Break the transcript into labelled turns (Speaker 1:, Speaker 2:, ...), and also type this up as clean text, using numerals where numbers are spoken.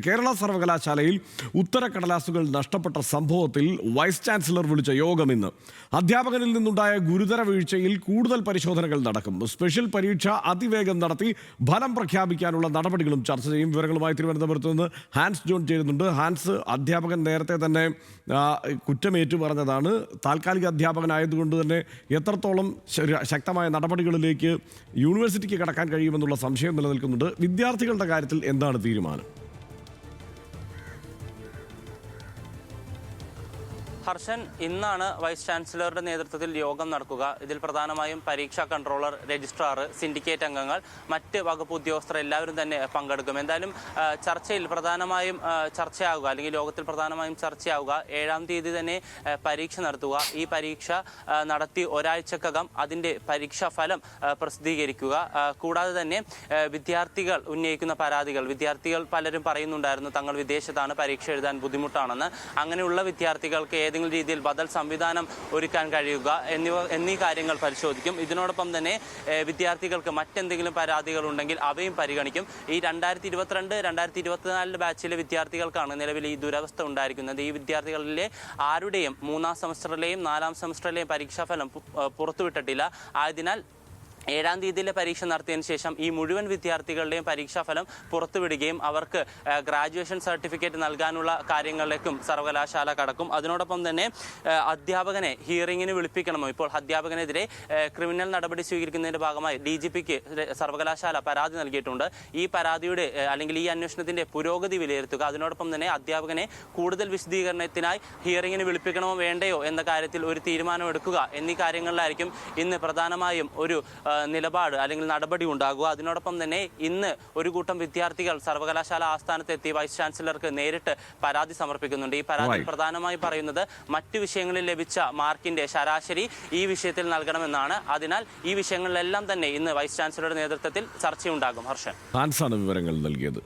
Speaker 1: കേരള സർവകലാശാലയിൽ ഉത്തരക്കടലാസുകൾ നഷ്ടപ്പെട്ട സംഭവത്തിൽ വൈസ് ചാൻസലർ വിളിച്ച യോഗം ഇന്ന്. അധ്യാപകനിൽ നിന്നുണ്ടായ ഗുരുതര വീഴ്ചയിൽ കൂടുതൽ പരിശോധനകൾ നടക്കും. സ്പെഷ്യൽ പരീക്ഷ അതിവേഗം നടത്തി ഫലം പ്രഖ്യാപിക്കാനുള്ള നടപടികളും ചർച്ച ചെയ്യും. വിവരങ്ങളുമായി തിരുവനന്തപുരത്ത് നിന്ന് ഹാൻസ് ജോൺ ചേരുന്നുണ്ട്. ഹാൻസ്, അധ്യാപകൻ നേരത്തെ തന്നെ കുറ്റമേറ്റു പറഞ്ഞതാണ്. താൽക്കാലിക അധ്യാപകനായതുകൊണ്ട് തന്നെ എത്രത്തോളം ശക്തമായ നടപടികളിലേക്ക് യൂണിവേഴ്സിറ്റിക്ക് കടക്കാൻ കഴിയുമെന്നുള്ള സംശയം നിലനിൽക്കുന്നുണ്ട്. വിദ്യാർത്ഥികളുടെ കാര്യത്തിൽ എന്താണ് തീരുമാനം?
Speaker 2: ഹർഷൻ, ഇന്നാണ് വൈസ് ചാൻസലറുടെ നേതൃത്വത്തിൽ യോഗം നടക്കുക. ഇതിൽ പ്രധാനമായും പരീക്ഷാ കൺട്രോളർ, രജിസ്ട്രാർ, സിൻഡിക്കേറ്റ് അംഗങ്ങൾ, മറ്റ് വകുപ്പ് ഉദ്യോഗസ്ഥർ എല്ലാവരും തന്നെ പങ്കെടുക്കും. എന്തായാലും ചർച്ചയിൽ പ്രധാനമായും ചർച്ചയാവുക, അല്ലെങ്കിൽ യോഗത്തിൽ പ്രധാനമായും ചർച്ചയാവുക 7-ാം തീയതി തന്നെ പരീക്ഷ നടത്തുക. ഈ പരീക്ഷ നടത്തി ഒരാഴ്ചക്കകം അതിൻ്റെ പരീക്ഷാ ഫലം പ്രസിദ്ധീകരിക്കുക. കൂടാതെ തന്നെ വിദ്യാർത്ഥികൾ ഉന്നയിക്കുന്ന പരാതികൾ, വിദ്യാർത്ഥികൾ പലരും പറയുന്നുണ്ടായിരുന്നു തങ്ങൾ വിദേശത്താണ്, പരീക്ഷ എഴുതാൻ ബുദ്ധിമുട്ടാണെന്ന്. അങ്ങനെയുള്ള വിദ്യാർത്ഥികൾക്ക് ഏതെങ്കിലും രീതിയിൽ ബദൽ സംവിധാനം ഒരുക്കാൻ കഴിയുക എന്നീ കാര്യങ്ങൾ പരിശോധിക്കും. ഇതിനോടൊപ്പം തന്നെ വിദ്യാർത്ഥികൾക്ക് മറ്റെന്തെങ്കിലും പരാതികൾ ഉണ്ടെങ്കിൽ അവയും പരിഗണിക്കും. ഈ 2022-2024 ബാച്ചിലെ വിദ്യാർത്ഥികൾക്കാണ് നിലവിൽ ഈ ദുരവസ്ഥ ഉണ്ടായിരിക്കുന്നത്. ഈ വിദ്യാർത്ഥികളിലെ ആരുടെയും 3-ാം സെമസ്റ്ററിലെയും 4-ാം സെമസ്റ്ററിലെയും പരീക്ഷാഫലം പുറത്തുവിട്ടിട്ടില്ല. ആയതിനാൽ 7-ാം തീയതിയിലെ പരീക്ഷ നടത്തിയതിനു ശേഷം ഈ മുഴുവൻ വിദ്യാർത്ഥികളുടെയും പരീക്ഷാഫലം പുറത്തുവിടുകയും അവർക്ക് ഗ്രാജുവേഷൻ സർട്ടിഫിക്കറ്റ് നൽകാനുള്ള കാര്യങ്ങളിലേക്കും സർവകലാശാല കടക്കും. അതിനോടൊപ്പം തന്നെ അധ്യാപകനെ ഹിയറിങ്ങിന് വിളിപ്പിക്കണമോ? ഇപ്പോൾ അധ്യാപകനെതിരെ ക്രിമിനൽ നടപടി സ്വീകരിക്കുന്നതിൻ്റെ ഭാഗമായി DGPക്ക് സർവകലാശാല പരാതി നൽകിയിട്ടുണ്ട്. ഈ പരാതിയുടെ അല്ലെങ്കിൽ ഈ അന്വേഷണത്തിൻ്റെ പുരോഗതി വിലയിരുത്തുക, അതിനോടൊപ്പം തന്നെ അധ്യാപകനെ കൂടുതൽ വിശദീകരണത്തിനായി ഹിയറിങ്ങിന് വിളിപ്പിക്കണമോ വേണ്ടയോ എന്ന കാര്യത്തിൽ ഒരു തീരുമാനമെടുക്കുക എന്നീ കാര്യങ്ങളിലായിരിക്കും ഇന്ന് പ്രധാനമായും ഒരു നിലപാട് അല്ലെങ്കിൽ നടപടി ഉണ്ടാകുക. അതിനോടൊപ്പം തന്നെ ഇന്ന് ഒരു കൂട്ടം വിദ്യാർത്ഥികൾ സർവകലാശാല ആസ്ഥാനത്തെത്തി വൈസ് ചാൻസലർക്ക് നേരിട്ട് പരാതി സമർപ്പിക്കുന്നുണ്ട്. ഈ പരാതി പ്രധാനമായി പറയുന്നത് മറ്റു വിഷയങ്ങളിൽ ലഭിച്ച മാർക്കിന്റെ ശരാശരി ഈ വിഷയത്തിൽ നൽകണമെന്നാണ്. അതിനാൽ ഈ വിഷയങ്ങളിലെല്ലാം തന്നെ ഇന്ന് വൈസ് ചാൻസലറുടെ നേതൃത്വത്തിൽ ചർച്ചയുണ്ടാകും. ഹർഷൻ,
Speaker 1: ഹാൻസാണ് വിവരങ്ങൾ നൽകിയത്.